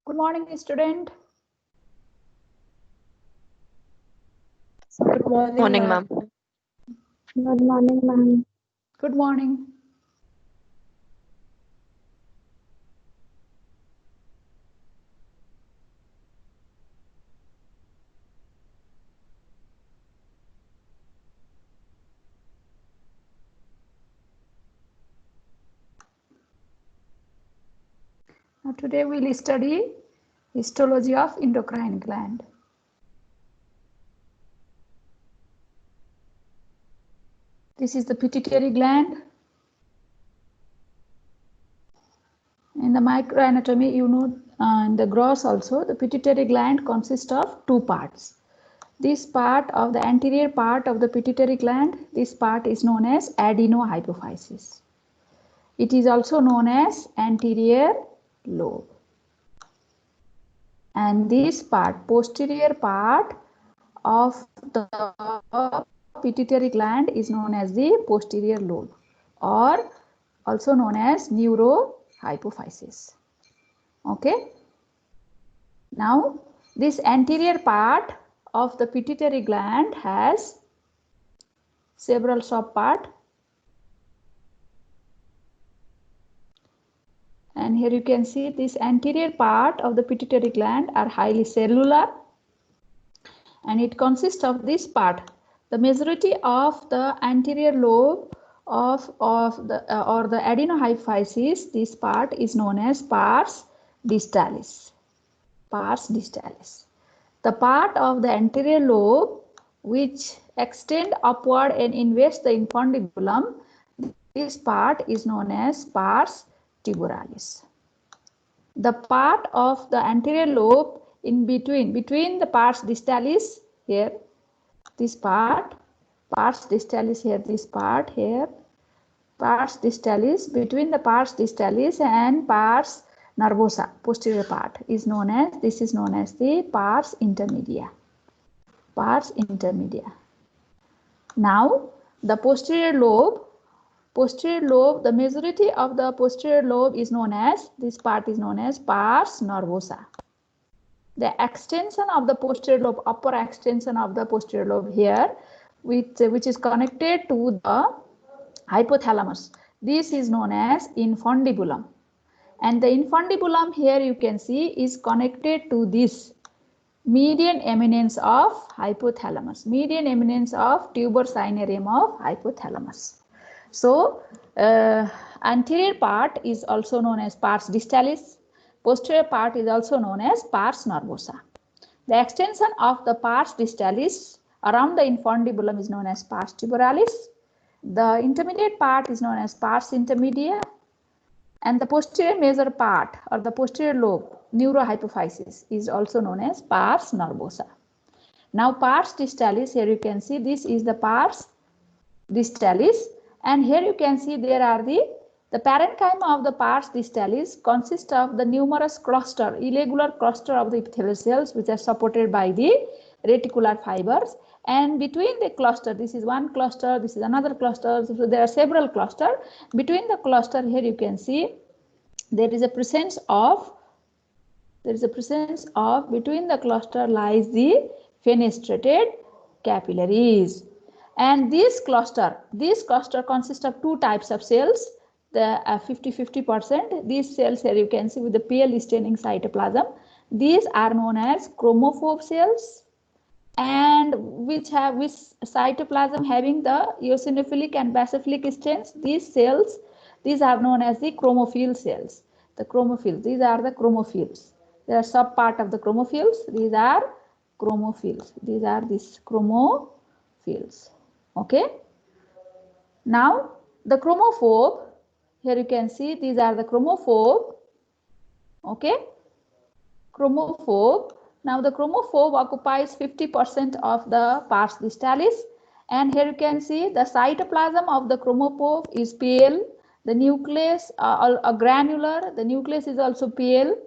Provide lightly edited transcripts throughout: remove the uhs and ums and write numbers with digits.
Good morning, student. Good Morning, ma'am. Good morning, ma'am. Good morning. Now today we'll study histology of endocrine gland. This is the pituitary gland. In the microanatomy, you know, in the gross also, the pituitary gland consists of two parts. This part of the anterior part of the pituitary gland, this part is known as adenohypophysis. It is also known as anterior lobe. And this part, posterior part of the pituitary gland is known as the posterior lobe or also known as neurohypophysis. Okay. Now, this anterior part of the pituitary gland has several subparts. And here you can see this anterior part of the pituitary gland are highly cellular. And it consists of this part. The majority of the anterior lobe of the adenohypophysis, this part is known as pars distalis. Pars distalis. The part of the anterior lobe which extend upward and invades the infundibulum, this part is known as pars tuberalis. The part of the anterior lobe in between the pars distalis here, this part, pars distalis here, this part here, pars distalis, between the pars distalis and pars nervosa, posterior part is known as, this is known as the pars intermedia. Pars intermedia. Now the posterior lobe, the majority of the posterior lobe is known as, this part is known as pars nervosa. The extension of the posterior lobe, upper extension of the posterior lobe here, which is connected to the hypothalamus. This is known as infundibulum. And the infundibulum here you can see is connected to this median eminence of hypothalamus, median eminence of tuber cinereum of hypothalamus. So, anterior part is also known as pars distalis. Posterior part is also known as pars nervosa. The extension of the pars distalis around the infundibulum is known as pars tuberalis. The intermediate part is known as pars intermedia. And the posterior major part or the posterior lobe, neurohypophysis, is also known as pars nervosa. Now, pars distalis, here you can see this is the pars distalis. And here you can see there are the parenchyma of the pars distalis consists of the numerous cluster, irregular cluster of the epithelial cells which are supported by the reticular fibers. And between the cluster, this is one cluster, this is another cluster, so there are several clusters. Between the cluster here you can see there is a presence of, between the cluster lies the fenestrated capillaries. And this cluster consists of two types of cells, the 50-50%. These cells here you can see with the pale staining cytoplasm. These are known as chromophobe cells, and which cytoplasm having the eosinophilic and basophilic stains. These cells, these are known as the chromophil cells. The chromophils, these are the chromophils. They are subpart of the chromophils. These are chromophils. These are these chromophils. Okay. Now the chromophobe, here you can see these are the chromophobe. Okay. Chromophobe. Now the chromophobe occupies 50% of the pars distalis, and here you can see the cytoplasm of the chromophobe is pale, the nucleus granular, the nucleus is also pale,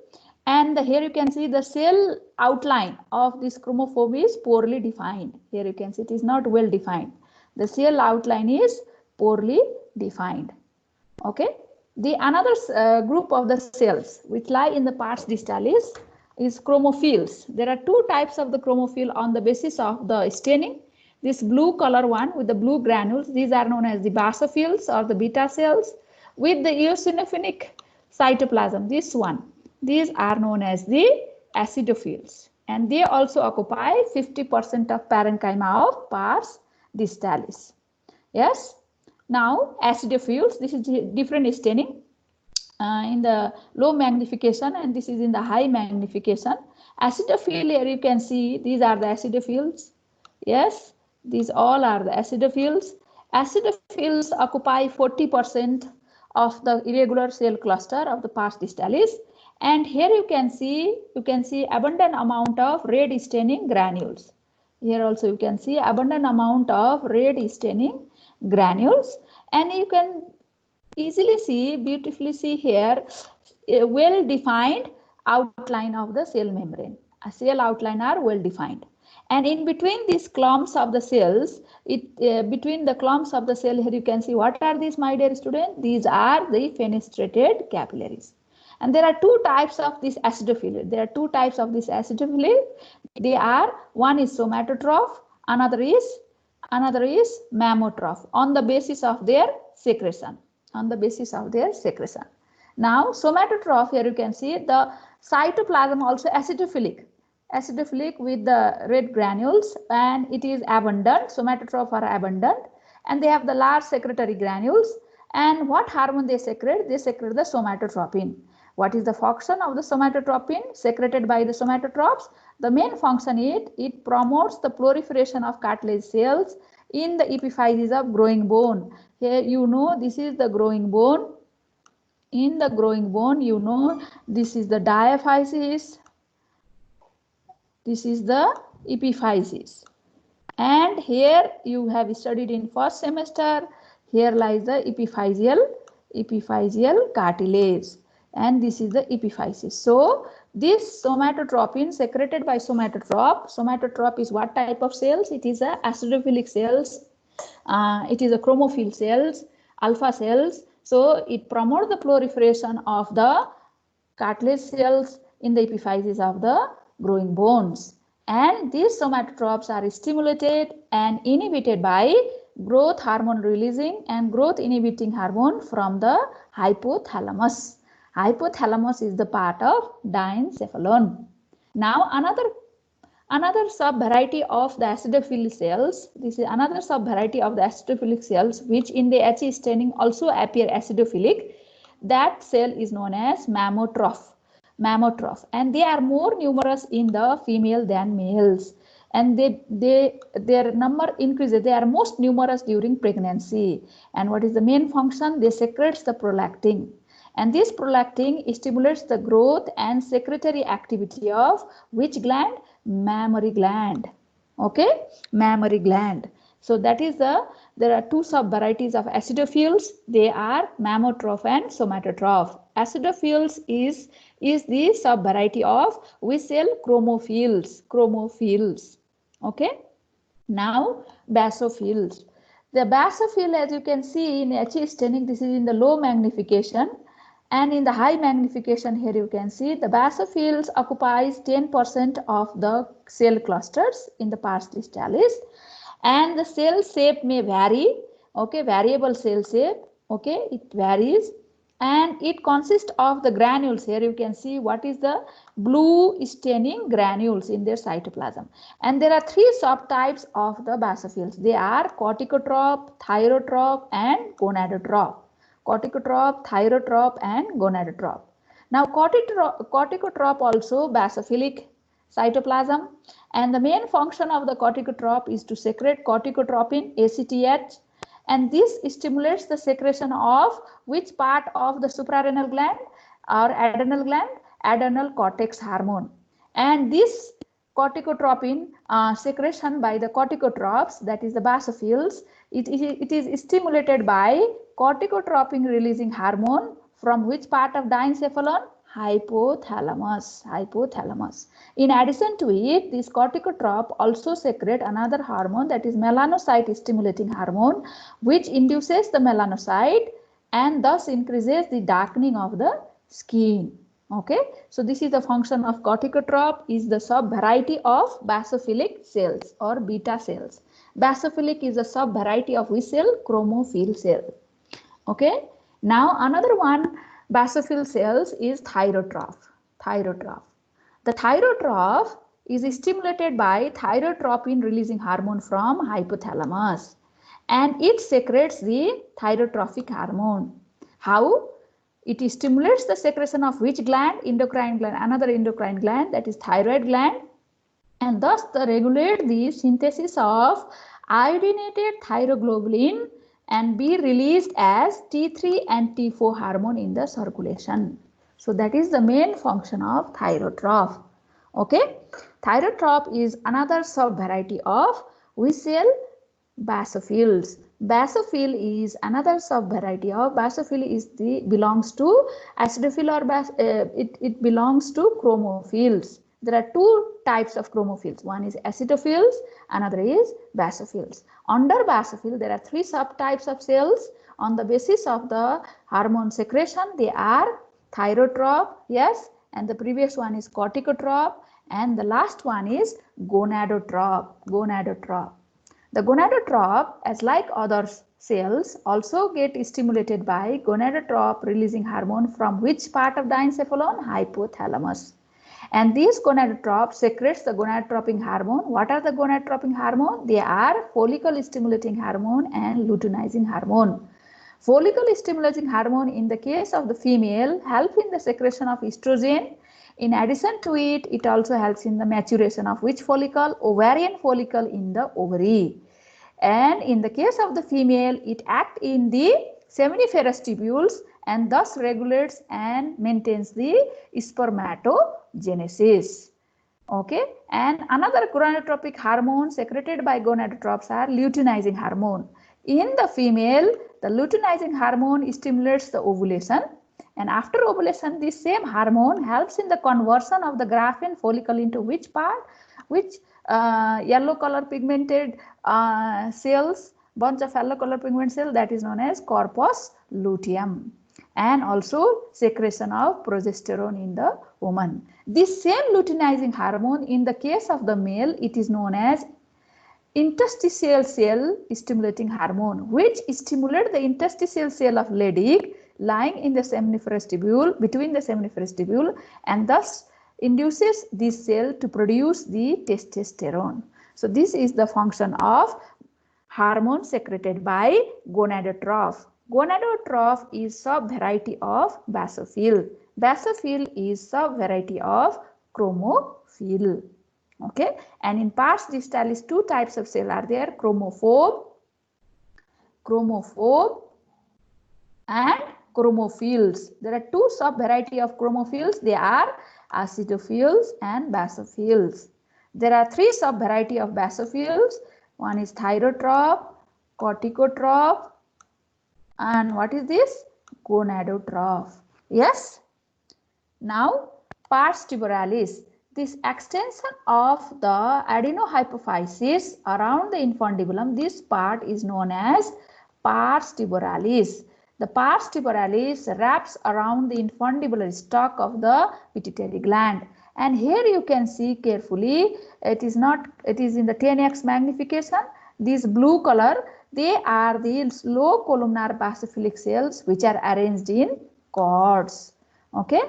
and here you can see the cell outline of this chromophobe is poorly defined. Here you can see it is not well defined. The cell outline is poorly defined. Okay. The another group of the cells which lie in the pars distalis is chromophylls. There are two types of the chromophyle on the basis of the staining. This blue color one with the blue granules, these are known as the basophils or the beta cells with the eosinophilic cytoplasm. This one, these are known as the acidophils, and they also occupy 50% of parenchyma of pars distalis. Yes. Now acidophils, this is different staining. In the low magnification, and this is in the high magnification. Acidophil, here you can see these are the acidophils. Yes, these all are the acidophils. Acidophils occupy 40% of the irregular cell cluster of the pars distalis, and here you can see abundant amount of red staining granules. Here also you can see abundant amount of red staining granules, and you can easily see, beautifully see here, a well defined outline of the cell membrane. A cell outline are well defined, and in between these clumps of the cells, between the clumps of the cell, here you can see what are these, my dear student? These are the fenestrated capillaries. And there are two types of this acidophily. There are two types of this acidophily. They are, one is somatotroph, another is mammotroph on the basis of their secretion. On the basis of their secretion. Now somatotroph, here you can see the cytoplasm also acidophilic with the red granules, and it is abundant. Somatotroph are abundant, and they have the large secretory granules. And what hormone they secrete? They secrete the somatotropin. What is the function of the somatotropin secreted by the somatotrophs? The main function is it promotes the proliferation of cartilage cells in the epiphyses of growing bone. Here you know this is the growing bone. In the growing bone, you know this is the diaphysis. This is the epiphysis. And here you have studied in first semester. Here lies the epiphyseal cartilage. And this is the epiphysis. So this somatotropin secreted by somatotroph. Somatotroph is what type of cells? It is a acidophilic cells. It is a chromophil cells, alpha cells. So it promotes the proliferation of the cartilage cells in the epiphyses of the growing bones. And these somatotrophs are stimulated and inhibited by growth hormone releasing and growth inhibiting hormone from the hypothalamus. Hypothalamus is the part of diencephalon. Now another subvariety of the acidophilic cells. This is another subvariety of the acidophilic cells which in the H staining also appear acidophilic. That cell is known as mammotroph. And they are more numerous in the female than males, and their number increases. They are most numerous during pregnancy. And what is the main function? They secrete the prolactin. And this prolactin stimulates the growth and secretory activity of which gland? Mammary gland. Okay, mammary gland. So that is there are two subvarieties of acidophils. They are mammotroph and somatotroph. Acidophils is the subvariety of which cell? Chromophylls. Okay. Now basophils. The basophil, as you can see in H staining, this is in the low magnification. And in the high magnification, here you can see the basophils occupies 10% of the cell clusters in the pars distalis, and the cell shape may vary. Okay, variable cell shape. Okay, it varies, and it consists of the granules. Here you can see what is the blue staining granules in their cytoplasm. And there are three subtypes of the basophils. They are corticotroph, thyrotroph, and gonadotroph. Corticotroph, thyrotroph, and gonadotroph. Now corticotroph also basophilic cytoplasm, and the main function of the corticotroph is to secrete corticotropin, ACTH, and this stimulates the secretion of which part of the suprarenal gland or adrenal gland? Adrenal cortex hormone. And this corticotropin secretion by the corticotrophs, that is the basophils, it is stimulated by corticotropin releasing hormone from which part of diencephalon? Hypothalamus. In addition to it, this corticotroph also secrete another hormone, that is melanocyte stimulating hormone, which induces the melanocyte and thus increases the darkening of the skin. Okay, so this is the function of corticotrope, is the sub-variety of basophilic cells or beta cells. Basophilic is a sub-variety of which cell? Chromophil cell. Okay, now another one basophil cells is thyrotroph. Thyrotroph. The thyrotroph is stimulated by thyrotropin releasing hormone from hypothalamus, and it secretes the thyrotrophic hormone. How? It stimulates the secretion of which gland? Endocrine gland, another endocrine gland, that is thyroid gland, and thus regulate the synthesis of iodinated thyroglobulin and be released as T3 and T4 hormone in the circulation. So that is the main function of thyrotroph. Okay, thyrotroph is another sub-variety of which cell? Basophils. Basophil is another sub-variety of basophil belongs to acidophil or it belongs to chromophils. There are two types of chromophils. One is acidophils, another is basophils. Under basophil, there are three subtypes of cells. On the basis of the hormone secretion, they are thyrotroph, yes, and the previous one is corticotroph, and the last one is gonadotroph. Gonadotroph. The gonadotroph, as like other cells, also get stimulated by gonadotroph releasing hormone from which part of the diencephalon? Hypothalamus. And this gonadotroph secretes the gonadotropin hormone. What are the gonadotropin hormone? They are follicle stimulating hormone and luteinizing hormone. Follicle stimulating hormone in the case of the female help in the secretion of estrogen. In addition to it, it also helps in the maturation of which follicle? Ovarian follicle in the ovary. And in the case of the female, it acts in the seminiferous tubules and thus regulates and maintains the spermatogenesis. Okay, and another gonadotropic hormone secreted by gonadotrophs are luteinizing hormone. In the female, the luteinizing hormone stimulates the ovulation, and after ovulation, this same hormone helps in the conversion of the Graafian follicle into which part? Which yellow color pigmented cells, bunch of yellow color pigment cell, that is known as corpus luteum, and also secretion of progesterone in the woman. This same luteinizing hormone in the case of the male, it is known as interstitial cell stimulating hormone, which stimulates the interstitial cell of Leydig lying in the seminiferous tubule, between the seminiferous tubule, and thus induces this cell to produce the testosterone. So this is the function of hormone secreted by gonadotroph. Gonadotroph is sub-variety of basophil. Basophil is sub-variety of chromophil. Okay, and in pars distalis, two types of cell are there: chromophobe and chromophils. There are two sub-variety of chromophils. They are acidophils and basophils. There are three sub-variety of basophils. One is thyrotroph, corticotroph, and what is this? Gonadotroph. Yes. Now, pars tumoralis. This extension of the adenohypophysis around the infundibulum, this part is known as pars tumoralis. The pars tumoralis wraps around the infundibular stalk of the pituitary gland. And here you can see carefully, it is in the 10x magnification. This blue color, they are the low columnar basophilic cells which are arranged in cords. Okay.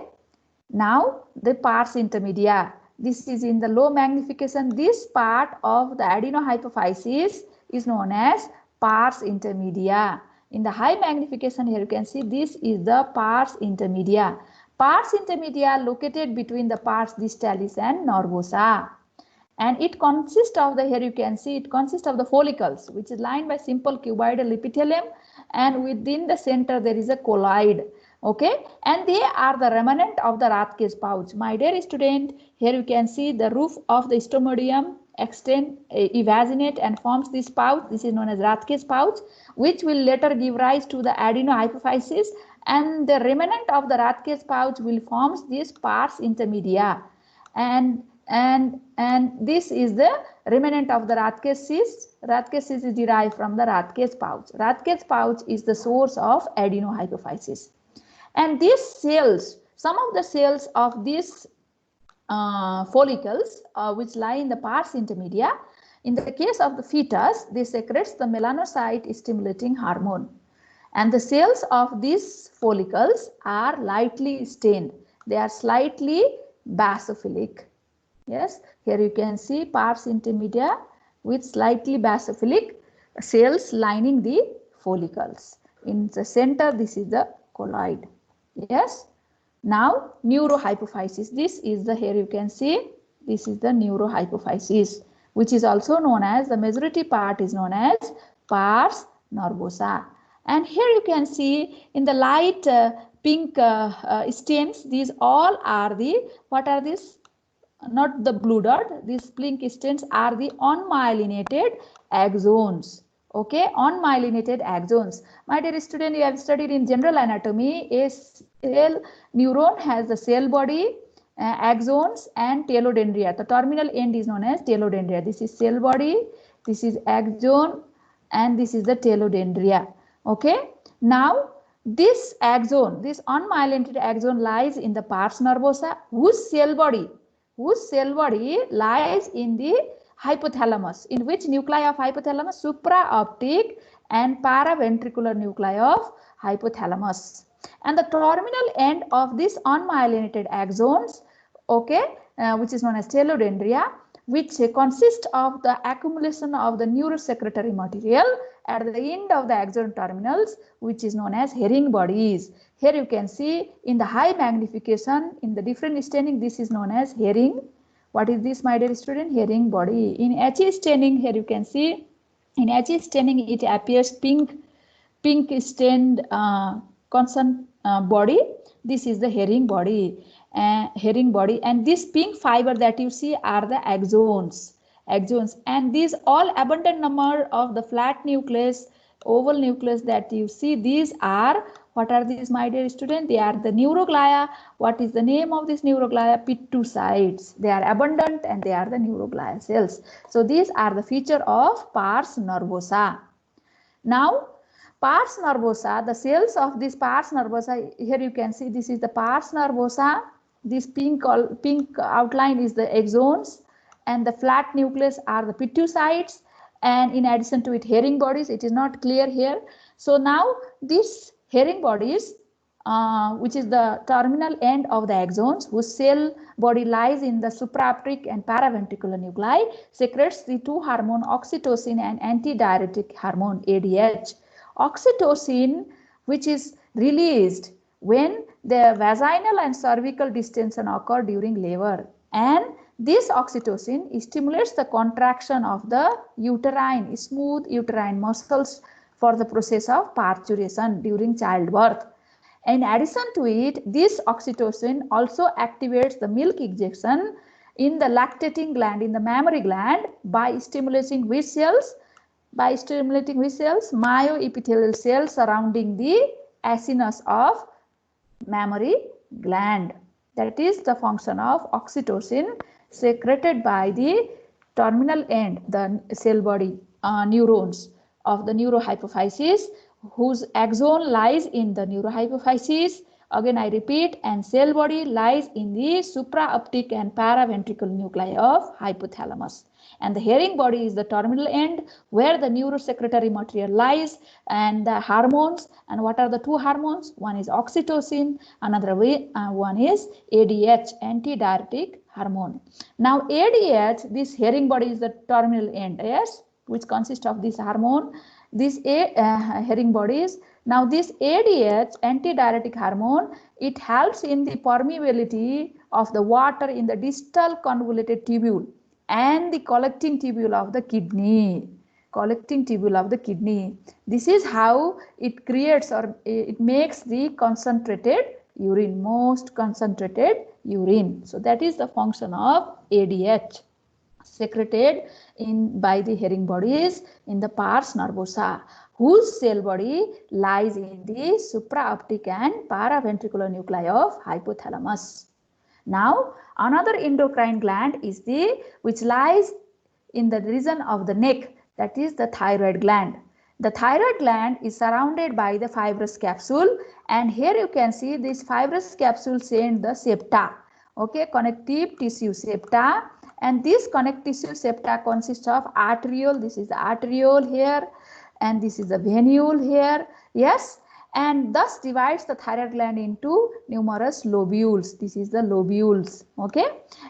Now the pars intermedia. This is in the low magnification. This part of the adenohypophysis is known as pars intermedia. In the high magnification, here you can see this is the pars intermedia. Pars intermedia located between the pars distalis and nervosa. And it consists of the, here you can see, it consists of the follicles, which is lined by simple cuboidal epithelium, and within the center there is a colloid. Okay, and they are the remnant of the Rathke's pouch. My dear student, here you can see the roof of the stomodium extend, evaginate and forms this pouch. This is known as Rathke's pouch, which will later give rise to the adenohypophysis, and the remnant of the Rathke's pouch will form this pars intermedia, and this is the remnant of the Rathke's cyst. Rathke's cyst is derived from the Rathke's pouch. Rathke's pouch is the source of adenohypophysis. And these cells Some of the cells of these follicles which lie in the pars intermedia, in the case of the fetus, they secretes the melanocyte stimulating hormone. And the cells of these follicles are lightly stained. They are slightly basophilic. Yes, here you can see pars intermedia with slightly basophilic cells lining the follicles. In the center, this is the colloid. Yes. Now, neurohypophysis. This is the, here you can see, this is the neurohypophysis, which is also known as, the majority part is known as pars nervosa. And here you can see in the light pink stains, these all are the, what are these? Not the blue dot, these pink stains are the unmyelinated axons. Okay, unmyelinated axons. My dear student, you have studied in general anatomy, a cell neuron has the cell body, axons and telodendria. The terminal end is known as telodendria. This is cell body, this is axon, and this is the telodendria. Okay, now this axon, this unmyelinated axon lies in the pars nervosa, whose cell body lies in the hypothalamus. In which nuclei of hypothalamus? Supraoptic and paraventricular nuclei of hypothalamus. And the terminal end of this unmyelinated axons, okay, which is known as telodendria, which consist of the accumulation of the neurosecretory material at the end of the axon terminals, which is known as herring bodies. Here you can see in the high magnification, in the different staining, this is known as herring. What is this, my dear student? Herring body. In H staining, here you can see, in H staining it appears pink stained constant body. This is the herring body. And this pink fiber that you see are the axons. And these all abundant number of the flat nucleus, oval nucleus that you see, these are, what are these, my dear student? They are the neuroglia. What is the name of this neuroglia? Pituocytes. They are abundant and they are the neuroglia cells. So these are the feature of pars nervosa. Now, pars nervosa, the cells of this pars nervosa, here you can see this is the pars nervosa. This pink outline is the axons, and the flat nucleus are the pituocytes, and in addition to it herring bodies. It is not clear here. So now these herring bodies, which is the terminal end of the axons, whose cell body lies in the supraoptic and paraventricular nuclei, secretes the two hormone, oxytocin and antidiuretic hormone, ADH. Oxytocin, which is released when the vaginal and cervical distension occur during labor, and this oxytocin stimulates the contraction of the uterine, smooth uterine muscles for the process of parturition during childbirth. In addition to it, this oxytocin also activates the milk ejection in the lactating gland, in the mammary gland, by stimulating which cells? By stimulating which cells? Myoepithelial cells surrounding the acinus of mammary gland. That is the function of oxytocin secreted by the terminal end, the cell body neurons of the neurohypophysis, whose axon lies in the neurohypophysis. Again I repeat, and cell body lies in the supraoptic and paraventricular nuclei of hypothalamus. And the herring body is the terminal end where the neurosecretory material lies, and the hormones. And what are the two hormones? One is oxytocin, another one is ADH, antidiuretic hormone. Now ADH, this herring body is the terminal end, yes, which consists of this hormone, these herring bodies. Now this ADH, antidiuretic hormone, it helps in the permeability of the water in the distal convoluted tubule and the collecting tubule of the kidney. This is how it creates, or it makes the concentrated urine, most concentrated urine. So that is the function of ADH, secreted by the herring bodies in the pars nervosa, whose cell body lies in the supraoptic and paraventricular nuclei of hypothalamus. Now another endocrine gland is which lies in the region of the neck, that is the thyroid gland. The thyroid gland is surrounded by the fibrous capsule, and here you can see this fibrous capsule send the septa, okay, connective tissue septa, and this connective tissue septa consists of arteriole. This is the arteriole here, and this is the venule here, yes, and thus divides the thyroid gland into numerous lobules. This is the lobules, okay,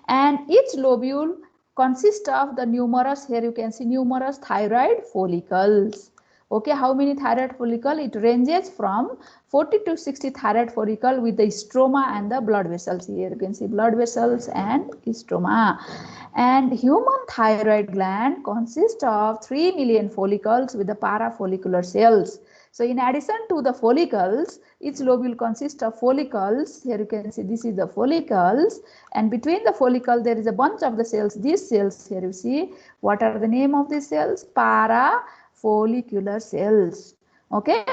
and each lobule consists of the numerous, here you can see numerous thyroid follicles. Okay, how many thyroid follicle? It ranges from 40 to 60 thyroid follicle with the stroma and the blood vessels. Here you can see blood vessels and stroma. And human thyroid gland consists of 3 million follicles with the parafollicular cells. So in addition to the follicles, each lobule consists of follicles. Here you can see this is the follicles, and between the follicle there is a bunch of the cells. These cells here you see, what are the name of these cells? Parafollicular cells. Okay,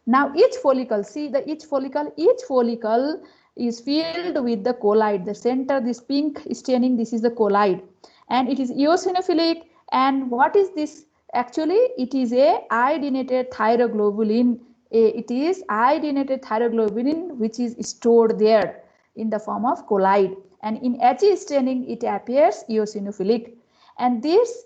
now each follicle, see the each follicle is filled with the colloid. The center, this pink staining, this is the colloid, and it is eosinophilic. And what is this? Actually, it is a iodinated thyroglobulin. It is iodinated thyroglobulin which is stored there in the form of colloid, and in He staining it appears eosinophilic. And this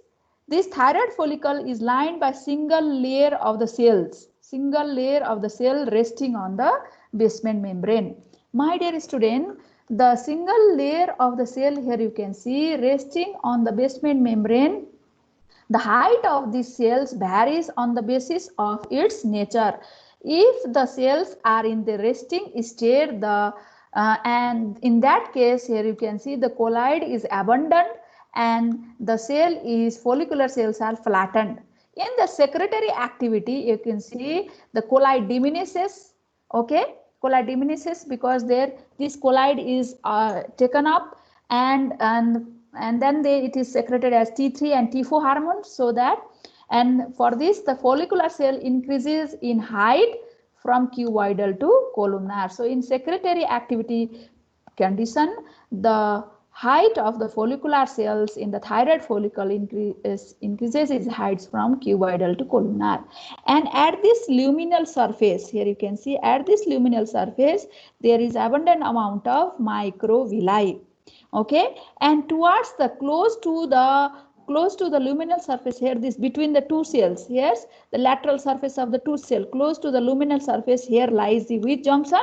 thyroid follicle is lined by single layer of the cells, single layer of the cell resting on the basement membrane. My dear student, the single layer of the cell here you can see resting on the basement membrane. The height of these cells varies on the basis of its nature. If the cells are in the resting state, and in that case here you can see the colloid is abundant and the cell is follicular cells are flattened. In the secretory activity, you can see the colloid diminishes. Okay, colloid diminishes because this colloid is taken up and then it is secreted as T3 and T4 hormones, so that, and for this the follicular cell increases in height from cuboidal to columnar. So in secretory activity condition, the height of the follicular cells in the thyroid follicle increases its heights from cuboidal to columnar. And at this luminal surface, here you can see at this luminal surface there is abundant amount of microvilli. Okay, and towards the close to the luminal surface here, this between the two cells, yes, the lateral surface of the two cells close to the luminal surface, here lies the which junction?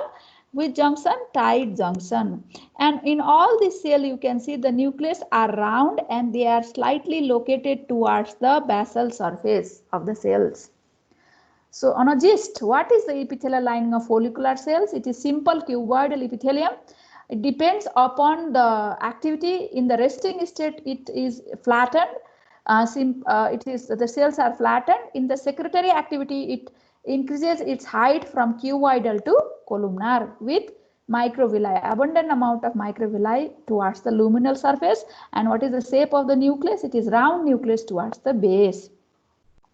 Which junction? Tight junction. And in all this cell you can see the nucleus are round and they are slightly located towards the basal surface of the cells. So on a gist, what is the epithelial lining of follicular cells? It is simple cuboidal epithelium. It depends upon the activity. In the resting state, it is flattened. The cells are flattened. In the secretory activity, it increases its height from cuboidal to columnar with microvilli, abundant amount of microvilli towards the luminal surface. And what is the shape of the nucleus? It is round nucleus towards the base.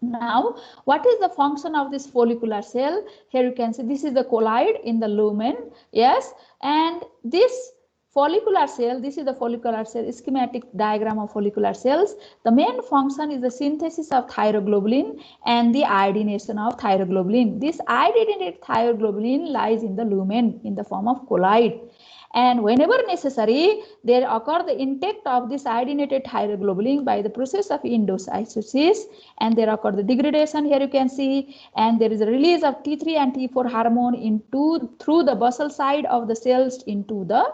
Now, what is the function of this follicular cell? Here you can see this is the colloid in the lumen, yes, and this follicular cell, this is the follicular cell schematic diagram of follicular cells. The main function is the synthesis of thyroglobulin and the iodination of thyroglobulin. This iodinated thyroglobulin lies in the lumen in the form of colloid. And whenever necessary, there occur the intake of this iodinated thyroglobulin by the process of endocytosis, and there occur the degradation here you can see, and there is a release of T3 and T4 hormone through the basal side of the cells into the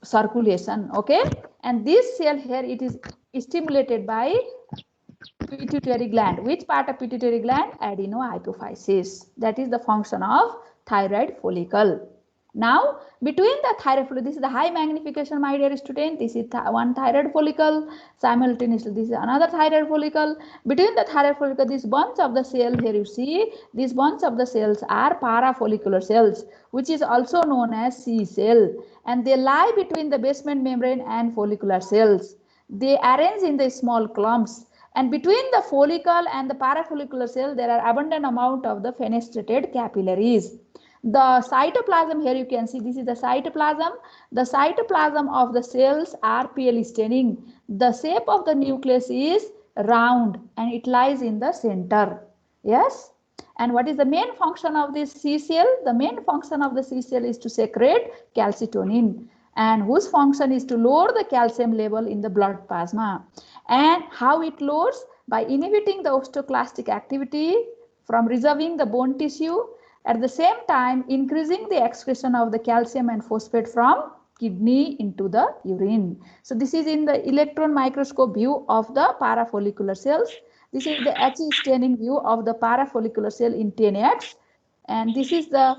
circulation. Okay, and this cell here, it is stimulated by pituitary gland. Which part of pituitary gland? Adenohypophysis. That is the function of thyroid follicle. Now, between the thyroid follicle, this is the high magnification, my dear student. This is one thyroid follicle. Simultaneously, this is another thyroid follicle. Between the thyroid follicle, this bunch of the cell here you see, this bunch of the cells are parafollicular cells, which is also known as C cell, and they lie between the basement membrane and follicular cells. They arrange in the small clumps. And between the follicle and the parafollicular cell, there are abundant amount of the fenestrated capillaries. The cytoplasm here you can see, this is the cytoplasm. The cytoplasm of the cells are pale staining. The shape of the nucleus is round and it lies in the center. Yes. And what is the main function of this C cell? The main function of the C cell is to secrete calcitonin, and whose function is to lower the calcium level in the blood plasma. And how it lowers? By inhibiting the osteoclastic activity from reserving the bone tissue, at the same time increasing the excretion of the calcium and phosphate from kidney into the urine. So this is in the electron microscope view of the parafollicular cells. This is the He staining view of the parafollicular cell in 10x, and this is the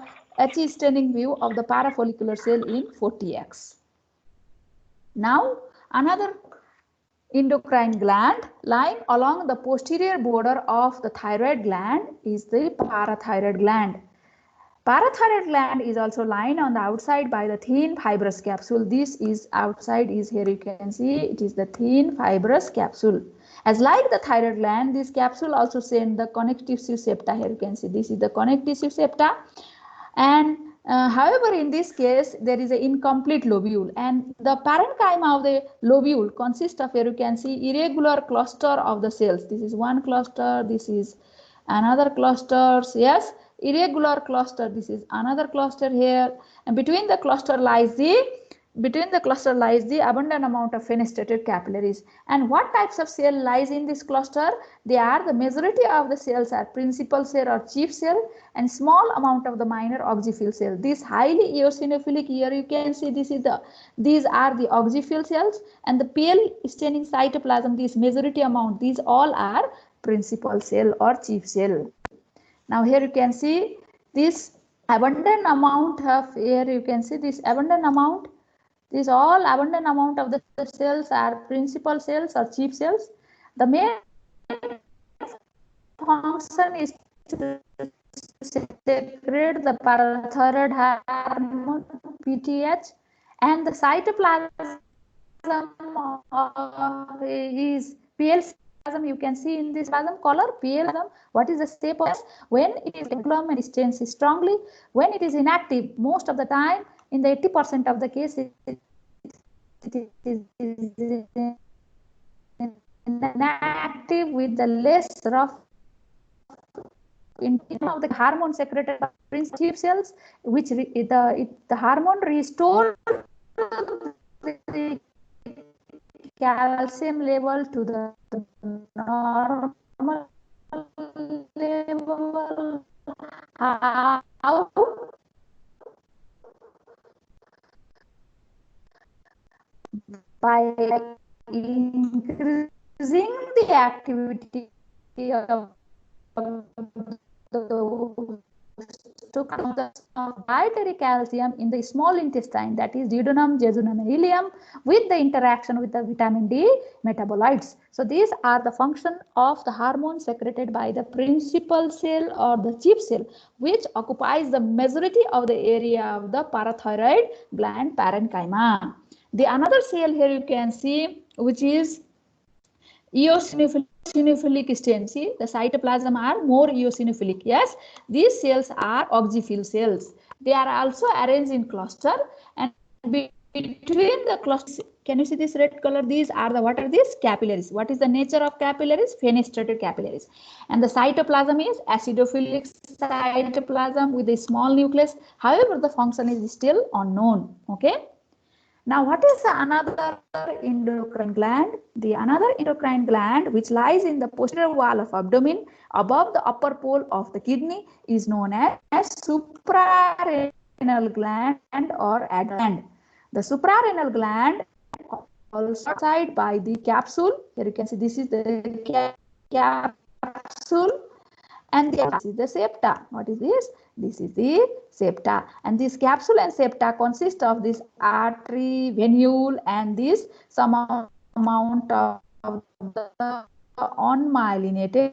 He staining view of the parafollicular cell in 40x. Now another endocrine gland lying along the posterior border of the thyroid gland is the parathyroid gland. Parathyroid gland is also lying on the outside by the thin fibrous capsule. This is outside, is here you can see it is the thin fibrous capsule. As like the thyroid gland, this capsule also sends the connective tissue septa. Here you can see this is the connective tissue septa. And however, in this case, there is an incomplete lobule, and the parenchyma of the lobule consists of, here you can see, irregular cluster of the cells. This is one cluster, this is another cluster, yes, irregular cluster, this is another cluster here, and between the cluster lies the abundant amount of fenestrated capillaries. And what types of cell lies in this cluster? They are, the majority of the cells are principal cell or chief cell, and small amount of the minor oxyphil cell. This highly eosinophilic, here you can see these are the oxyphil cells, and the pale staining cytoplasm, this majority amount, these all are principal cell or chief cell. Now here you can see this abundant amount of, here you can see this abundant amount, this all abundant amount of the cells are principal cells or chief cells. The main function is to secrete the parathyroid hormone PTH, and the cytoplasm is PL plasm. You can see in this plasm color PL plasm. What is the shape of it? When it is plump and stains strongly, when it is inactive, most of the time, in the 80% of the case, it is inactive with the less rough in of the hormone secreted by chief cells, which the hormone restores the calcium level to the normal level. How? By increasing the activity of the dietary calcium in the small intestine, that is duodenum, jejunum, and ileum, with the interaction with the vitamin D metabolites. So these are the function of the hormone secreted by the principal cell or the chief cell, which occupies the majority of the area of the parathyroid gland parenchyma. The another cell here you can see, which is eosinophilic stain. See, the cytoplasm are more eosinophilic. Yes, these cells are oxyphil cells. They are also arranged in cluster, and between the clusters, can you see this red color? These are the, what are these? Capillaries. What is the nature of capillaries? Fenestrated capillaries. And the cytoplasm is acidophilic cytoplasm with a small nucleus. However, the function is still unknown. Okay. Now, what is the another endocrine gland? The another endocrine gland, which lies in the posterior wall of abdomen above the upper pole of the kidney, is known as suprarenal gland or adrenal gland. The suprarenal gland, also outside by the capsule. Here you can see this is the capsule, and this is the septa. What is this? This is the septa, and this capsule and septa consist of this artery, venule, and this some amount of the unmyelinated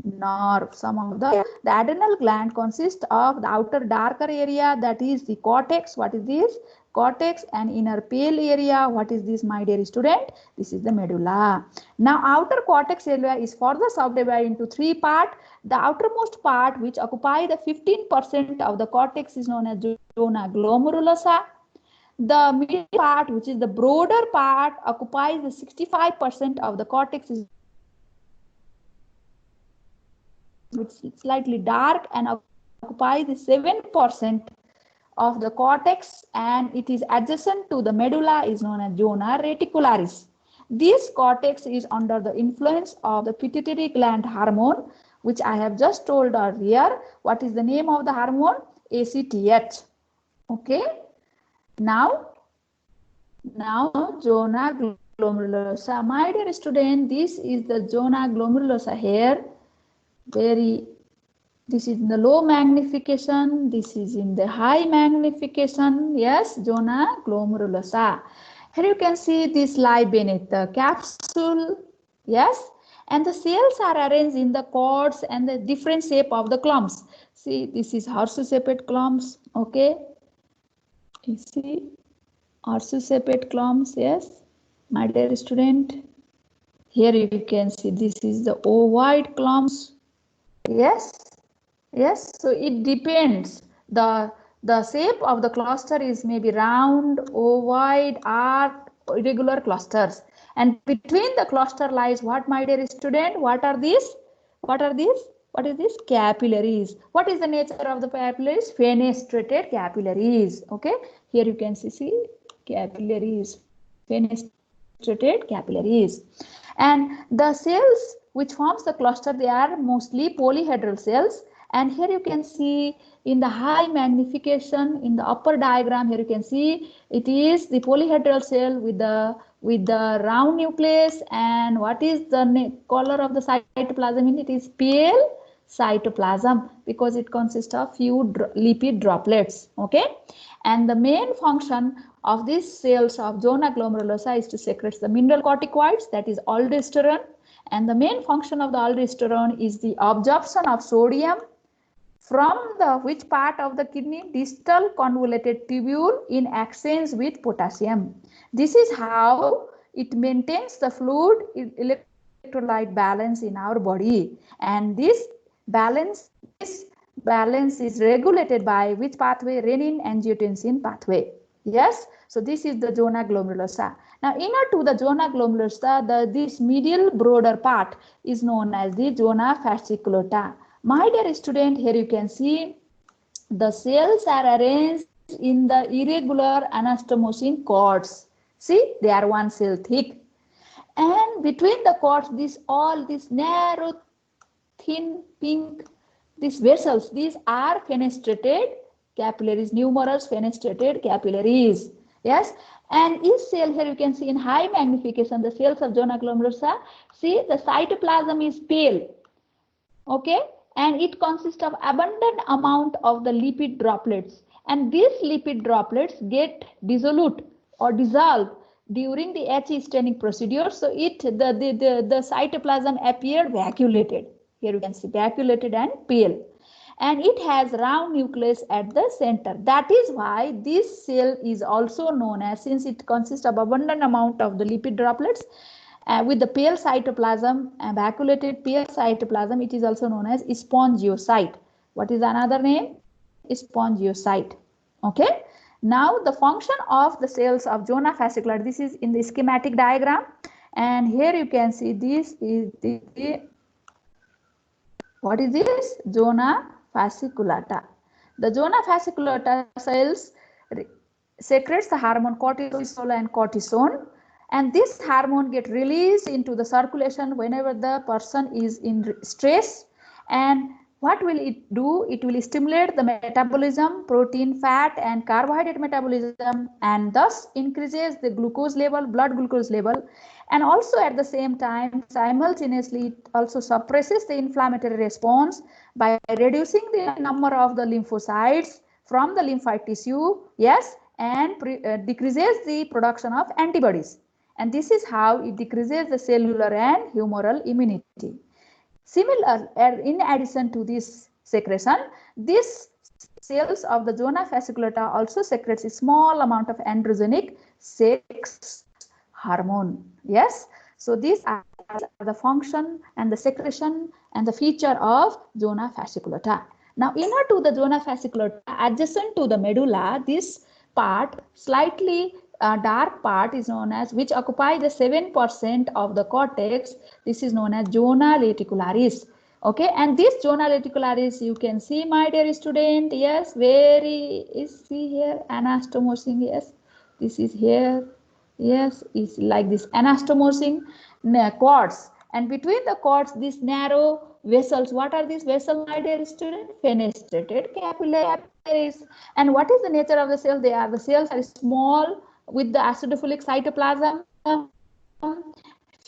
nerve. Some of the adrenal gland consists of the outer darker area, that is the cortex. What is this? Cortex. And inner pale area. What is this, my dear student? This is the medulla. Now, outer cortex area is further subdivided into three parts. The outermost part, which occupy the 15% of the cortex, is known as zona glomerulosa. the middle part, which is the broader part, occupies the 65% of the cortex, which is slightly dark, and occupies the 7% of the cortex, and it is adjacent to the medulla, is known as zona reticularis. This cortex is under the influence of the pituitary gland hormone, which I have just told earlier. What is the name of the hormone? ACTH. Okay. Now zona glomerulosa. My dear student, this is the zona glomerulosa here. This is in the low magnification, this is in the high magnification. Yes, zona glomerulosa. Here you can see this lie beneath the capsule. Yes, and the cells are arranged in the cords and the different shape of the clumps. See, this is horseshoe-shaped clumps. Okay, you see horseshoe-shaped clumps. Yes, my dear student. Here you can see this is the ovoid clumps. Yes. Yes, so it depends. The shape of the cluster is maybe round, ovoid, arc, irregular clusters. And between the cluster lies what, my dear student? What are these? What are these? What is this? Capillaries. What is the nature of the capillaries? Fenestrated capillaries. Okay, here you can see capillaries, fenestrated capillaries. And the cells which forms the cluster, they are mostly polyhedral cells. And here you can see in the high magnification, in the upper diagram, here you can see it is the polyhedral cell with the round nucleus. And what is the color of the cytoplasm? It is pale cytoplasm because it consists of few lipid droplets. Okay, and the main function of these cells of zona glomerulosa is to secrete the mineral corticoids, that is aldosterone. And the main function of the aldosterone is the absorption of sodium from the which part of the kidney? Distal convoluted tubule in exchange with potassium. This is how it maintains the fluid electrolyte balance in our body. And this balance is regulated by which pathway? Renin angiotensin pathway. Yes, so this is the zona glomerulosa. Now, inner to the zona glomerulosa, this medial broader part is known as the zona fasciculata. My dear student, here you can see the cells are arranged in the irregular anastomosing cords. See, they are one cell thick. And between the cords, all these narrow, thin, pink, these vessels, these are fenestrated capillaries, numerous fenestrated capillaries. Yes, and each cell here you can see in high magnification, the cells of zona glomerulosa. See, the cytoplasm is pale. Okay, and it consists of abundant amount of the lipid droplets, and these lipid droplets get dissolved or dissolved during the HE staining procedure. So the cytoplasm appeared vacuolated. Here you can see vacuolated and pale, and it has round nucleus at the center. That is why this cell is also known as, since it consists of abundant amount of the lipid droplets, with the pale cytoplasm, vacuolated pale cytoplasm, it is also known as spongiocyte. What is another name? Spongiocyte. Okay. Now the function of the cells of zona fasciculata, this is in the schematic diagram, and here you can see this is what is this? Zona fasciculata. The zona fasciculata cells secretes the hormone cortisol and cortisone. And this hormone get released into the circulation whenever the person is in stress. And what will it do? It will stimulate the metabolism, protein, fat, and carbohydrate metabolism, and thus increases the glucose level, blood glucose level. And also at the same time, simultaneously, it also suppresses the inflammatory response by reducing the number of the lymphocytes from the lymphoid tissue. Yes, and decreases the production of antibodies. And this is how it decreases the cellular and humoral immunity. Similar, in addition to this secretion, these cells of the zona fasciculata also secretes a small amount of androgenic sex hormone. Yes, so these are the function and the secretion and the feature of zona fasciculata. Now, inner to the zona fasciculata, adjacent to the medulla, this part, slightly dark part is known as, which occupy the 7% of the cortex. This is known as zona reticularis. Okay, and this zona reticularis, you can see, my dear student, yes, where is see here, anastomosing, yes, this is here, yes, is like this anastomosing cords, and between the cords, these narrow vessels. What are these vessels, my dear student? Fenestrated capillaries. And what is the nature of the cell? The cells are small with the acidophilic cytoplasm,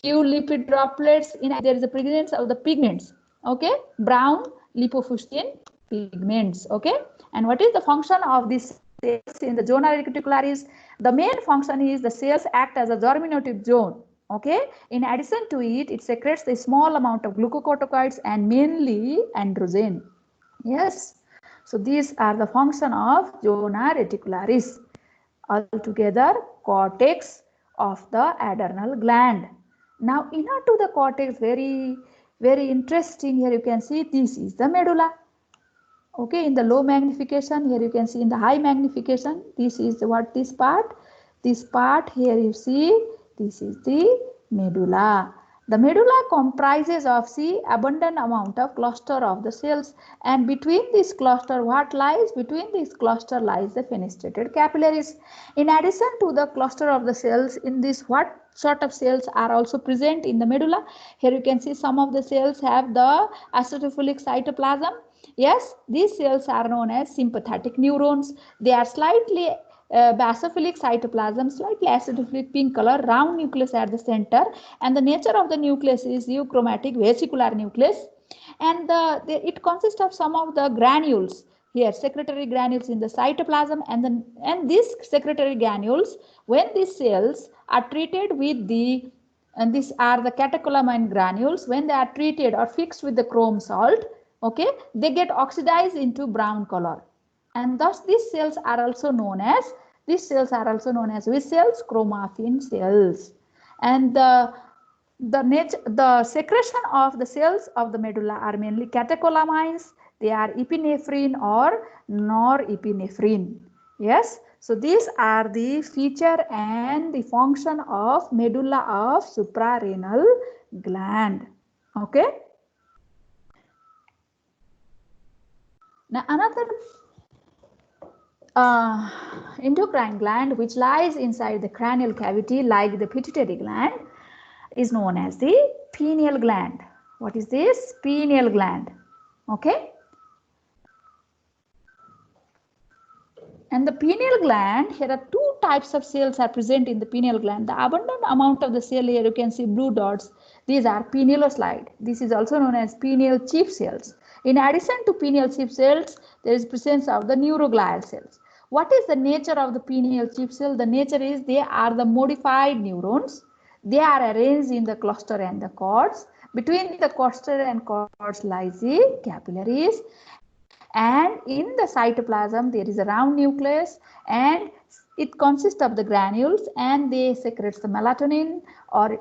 few lipid droplets. There is a presence of the pigments, okay, brown lipofuscin pigments, okay. And what is the function of these cells in the zona reticularis? The main function is the cells act as a germinative zone, okay. In addition to it, it secretes a small amount of glucocorticoids and mainly androgen. Yes, so these are the function of zona reticularis. Altogether, cortex of the adrenal gland. Now, inner to the cortex, very interesting. Here you can see this is the medulla. Okay, in the low magnification, here you can see in the high magnification, this is what this part here you see, this is the medulla. The medulla comprises of, see, abundant amount of cluster of the cells, and between this cluster, what lies? Between this cluster lies the fenestrated capillaries. In addition to the cluster of the cells, in this, what sort of cells are also present in the medulla? Here you can see some of the cells have the acidophilic cytoplasm. Yes, these cells are known as sympathetic neurons. They are slightly basophilic cytoplasm, slightly acidophilic pink color, round nucleus at the center, and the nature of the nucleus is euchromatic vesicular nucleus, and it consists of some of the granules here, secretory granules in the cytoplasm, and these secretory granules, when these cells are treated with the, and these are the catecholamine granules, when they are treated or fixed with the chrome salt, okay, they get oxidized into brown color. And thus these cells are also known as, which cells? Chromaffin cells. And the secretion of the cells of the medulla are mainly catecholamines. They are epinephrine or norepinephrine. Yes, so these are the feature and the function of medulla of suprarenal gland. Okay. Now another endocrine gland which lies inside the cranial cavity like the pituitary gland is known as the pineal gland. What is this? Pineal gland. Okay. And the pineal gland, here are two types of cells are present in the pineal gland. The abundant amount of the cell here, you can see blue dots. These are pinealocyte. This is also known as pineal chief cells. In addition to pineal chief cells, there is presence of the neuroglial cells. What is the nature of the pineal chief cell? The nature is they are the modified neurons. They are arranged in the cluster and the cords. Between the cluster and cords lies the capillaries. And in the cytoplasm, there is a round nucleus, and it consists of the granules, and they secrete the melatonin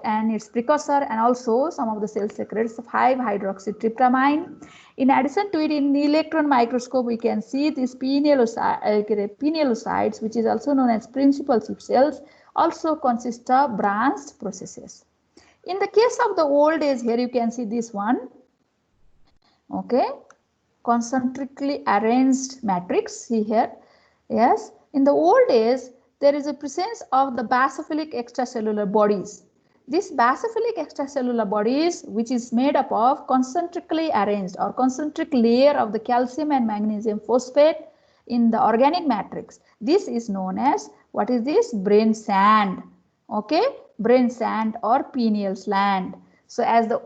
and its precursor, and also some of the cells secretes 5-hydroxytryptamine. In addition to it, in the electron microscope, we can see these pinealocytes, which is also known as principal chief cells, also consist of branched processes. In the case of the old age, here you can see this one. Okay. Concentrically arranged matrix, see here. Yes, in the old days there is a presence of the basophilic extracellular bodies. This basophilic extracellular bodies, which is made up of concentrically arranged or concentric layer of the calcium and magnesium phosphate in the organic matrix. This is known as, what is this? Brain sand. Okay, brain sand or pineal gland. So as the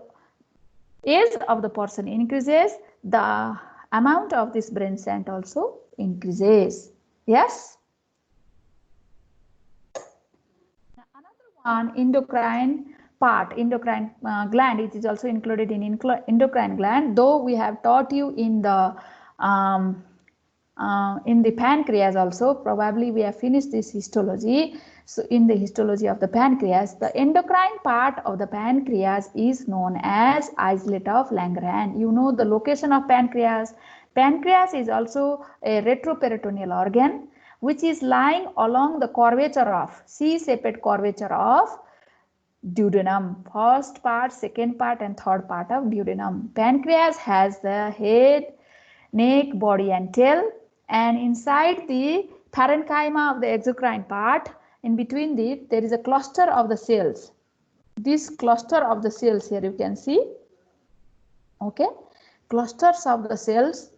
age of the person increases, the amount of this brain sand also increases. Yes. Now, another one, endocrine part, endocrine gland. It is also included in endocrine gland. Though we have taught you in the pancreas also. Probably we have finished this histology. So in the histology of the pancreas, the endocrine part of the pancreas is known as islet of Langerhans. You know the location of pancreas. Pancreas is also a retroperitoneal organ. which is lying along the curvature of C-shaped curvature of duodenum. First part, second part, and third part of duodenum. Pancreas has the head, neck, body, and tail, and inside the parenchyma of the exocrine part, in between there is a cluster of the cells. This cluster of the cells here you can see, okay, clusters of the cells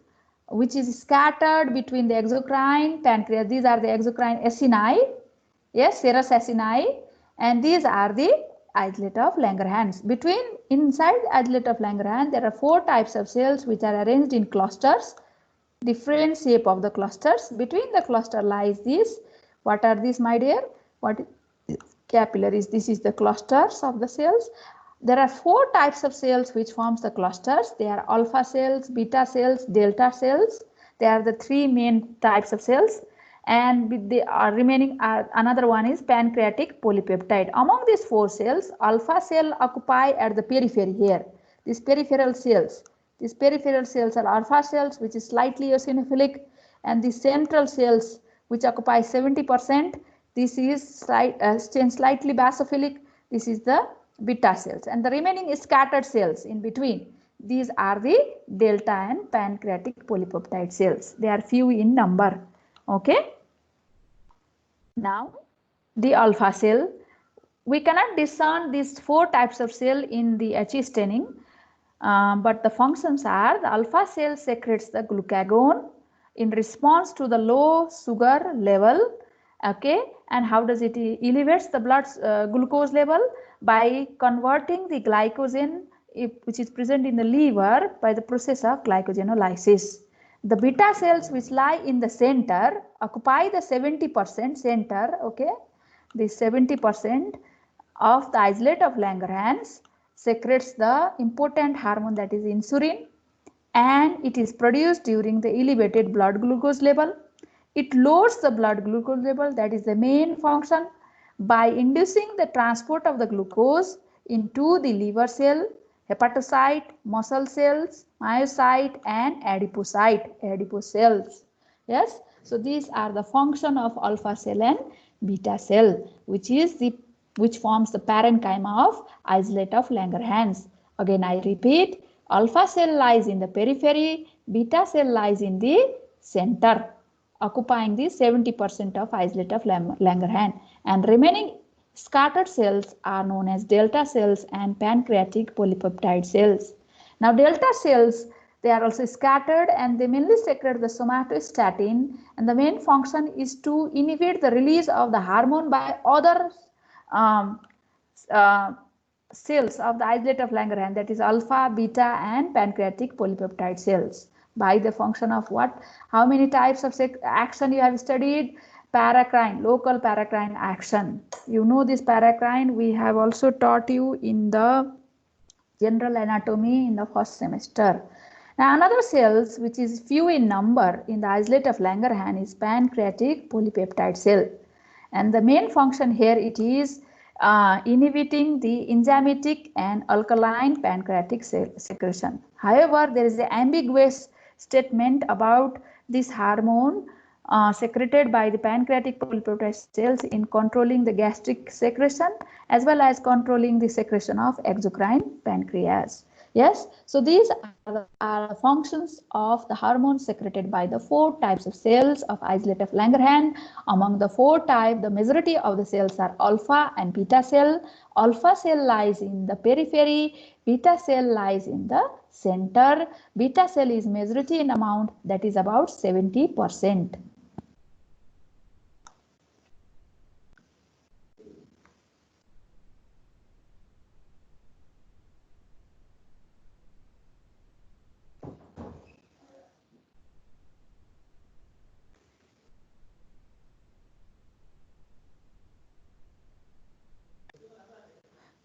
which is scattered between the exocrine pancreas. These are the exocrine acini, yes, serous acini, and these are the islet of Langerhans. Inside the islet of Langerhans, there are 4 types of cells which are arranged in clusters, different shape of the clusters. Between the cluster lies this. What are these, my dear? What is capillaries? This is the clusters of the cells. There are 4 types of cells which forms the clusters. They are alpha cells, beta cells, delta cells. They are the 3 main types of cells. And the remaining another one is pancreatic polypeptide. Among these 4 cells, alpha cell occupy at the periphery here. These peripheral cells. These peripheral cells are alpha cells, which is slightly eosinophilic, and the central cells, which occupy 70%, this is slightly basophilic. This is the beta cells, and the remaining scattered cells in between. These are the delta and pancreatic polypeptide cells. They are few in number. Okay. Now, the alpha cell. We cannot discern these 4 types of cell in the HE staining. But the functions are: the alpha cell secretes the glucagon in response to the low sugar level. Okay, and how does it elevates the blood glucose level? By converting the glycogen which is present in the liver by the process of glycogenolysis. The beta cells which lie in the center occupy the 70% center. Okay, the 70% of the islet of Langerhans secretes the important hormone, that is insulin, and it is produced during the elevated blood glucose level. It lowers the blood glucose level, that is the main function, by inducing the transport of the glucose into the liver cell, hepatocyte, muscle cells, myocyte, and adipose cells. Yes, so these are the function of alpha cell and beta cell, which forms the parenchyma of islet of Langerhans. Again, I repeat, alpha cell lies in the periphery, beta cell lies in the center, occupying the 70% of islet of Langerhans, and remaining scattered cells are known as delta cells and pancreatic polypeptide cells. Now, delta cells, they are also scattered and they mainly secrete the somatostatin, and the main function is to inhibit the release of the hormone by other cells of the islet of Langerhans, that is alpha, beta, and pancreatic polypeptide cells. By the function of what? How many types of action you have studied? Paracrine, local paracrine action. You know this paracrine, we have also taught you in the general anatomy in the first semester. Now, another cells which is few in number in the islet of Langerhans is pancreatic polypeptide cell, and the main function here it is inhibiting the enzymatic and alkaline pancreatic secretion. However, there is an ambiguous statement about this hormone secreted by the pancreatic polypeptide cells in controlling the gastric secretion as well as controlling the secretion of exocrine pancreas. Yes, so these are the functions of the hormones secreted by the 4 types of cells of islet of Langerhans. Among the 4 types, the majority of the cells are alpha and beta cell. Alpha cell lies in the periphery, beta cell lies in the center. Beta cell is majority in amount, that is about 70%.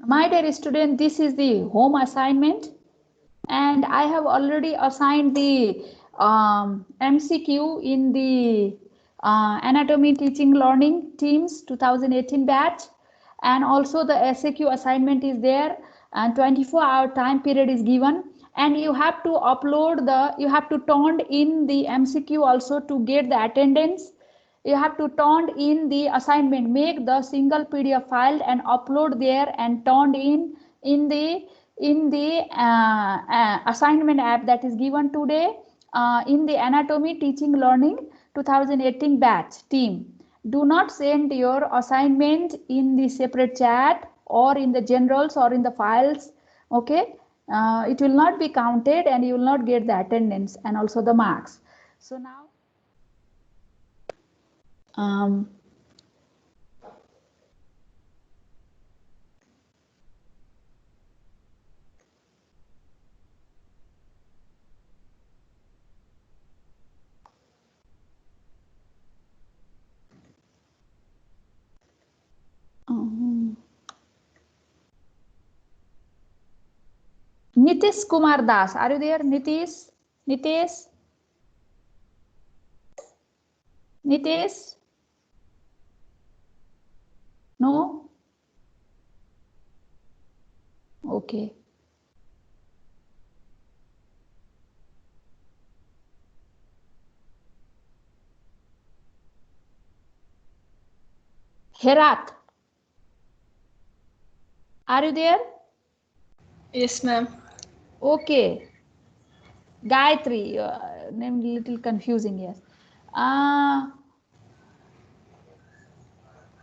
My dear student, this is the home assignment, and I have already assigned the MCQ in the anatomy teaching learning teams 2018 batch, and also the SAQ assignment is there, and 24-hour time period is given, and you have to upload you have to turn in the MCQ also to get the attendance. you have to turn in the assignment, make the single PDF file and upload there and turn in the assignment app that is given today in the anatomy teaching learning 2018 batch team. Do not send your assignment in the separate chat or in the generals or in the files. Okay, it will not be counted and you will not get the attendance and also the marks. So now Nitish Kumar Das, are you there? Nitish? No? Okay. Herat, are you there? Yes, ma'am. Okay. Gayatri, name little confusing, yes.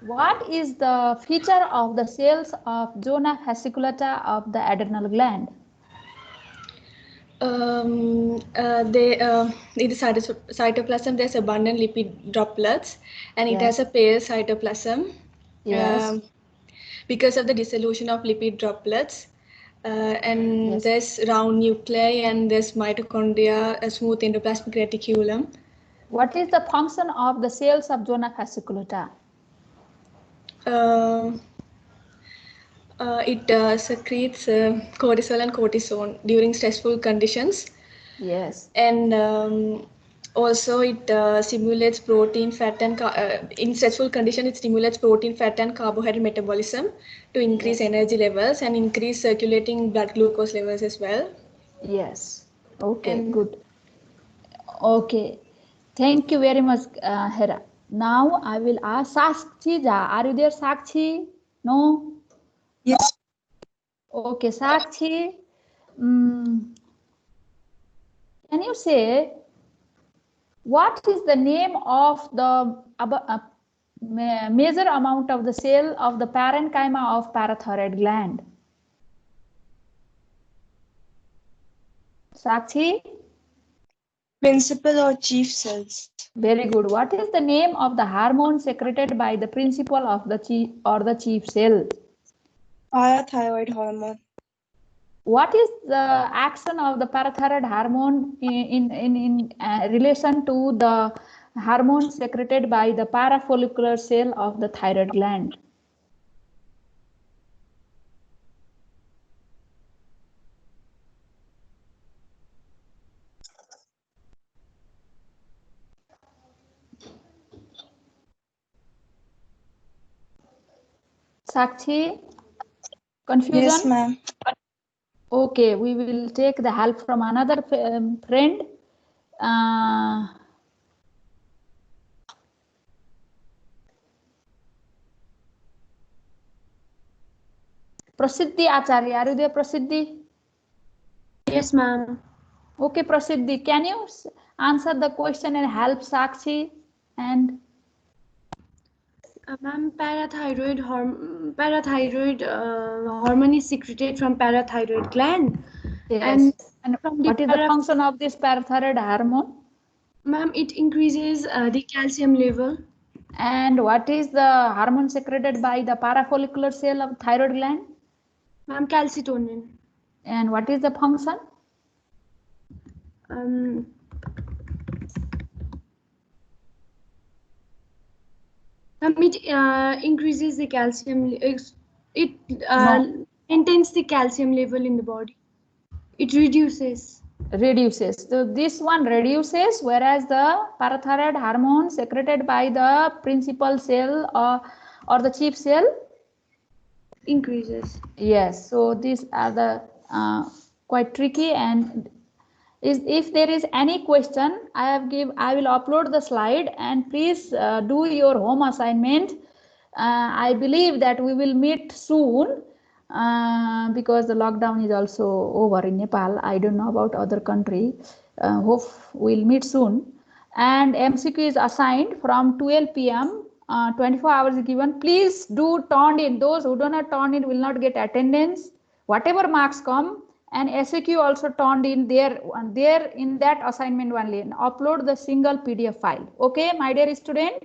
What is the feature of the cells of zona fasciculata of the adrenal gland? In the cytoplasm, there's abundant lipid droplets, and it has a pale cytoplasm. Yes. Because of the dissolution of lipid droplets, and there's round nuclei, and there's mitochondria, a smooth endoplasmic reticulum. What is the function of the cells of zona fasciculata? It secretes cortisol and cortisone during stressful conditions. Yes. And also it stimulates protein, fat, and in stressful condition it stimulates protein, fat, and carbohydrate metabolism to increase energy levels and increase circulating blood glucose levels as well. Yes. Okay, good. Okay. Thank you very much, Hera. Now I will ask Sakshi. Are you there, Sakshi? No? Yes. Okay, Sakshi. Can you say what is the name of the major amount of the cell of the parenchyma of parathyroid gland? Sakshi? Principal or chief cells. Very good. What is the name of the hormone secreted by the principal of the chief cell? Parathyroid hormone. What is the action of the parathyroid hormone in relation to the hormone secreted by the parafollicular cell of the thyroid gland? Sakshi? Confusion? Yes, ma'am. Okay, we will take the help from another friend. Prasiddhi Acharya, are you there, Prasiddhi? Yes, ma'am. Okay, Prasiddhi, can you answer the question and help Sakshi? And Ma'am, parathyroid hormone is secreted from parathyroid gland. yes. And from what is the function of this parathyroid hormone? Ma'am, it increases the calcium level. And what is the hormone secreted by the parafollicular cell of thyroid gland? Ma'am, calcitonin. And what is the function? It increases the calcium. It maintains the calcium level in the body. It reduces. So this one reduces, whereas the parathyroid hormone secreted by the principal cell or the chief cell increases. Yes. So these are the quite tricky, and If there is any question, I will upload the slide, and please do your home assignment. I believe that we will meet soon because the lockdown is also over in Nepal. I don't know about other country. Hope we'll meet soon. And MCQ is assigned from 12 p.m. 24 hours is given. Please do turn in. Those who do not turn in will not get attendance. Whatever marks come, and SAQ also turned in there in that assignment only, and upload the single PDF file. Okay, my dear student,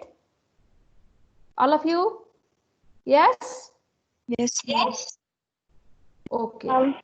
all of you? Yes? Yes, yes. Okay.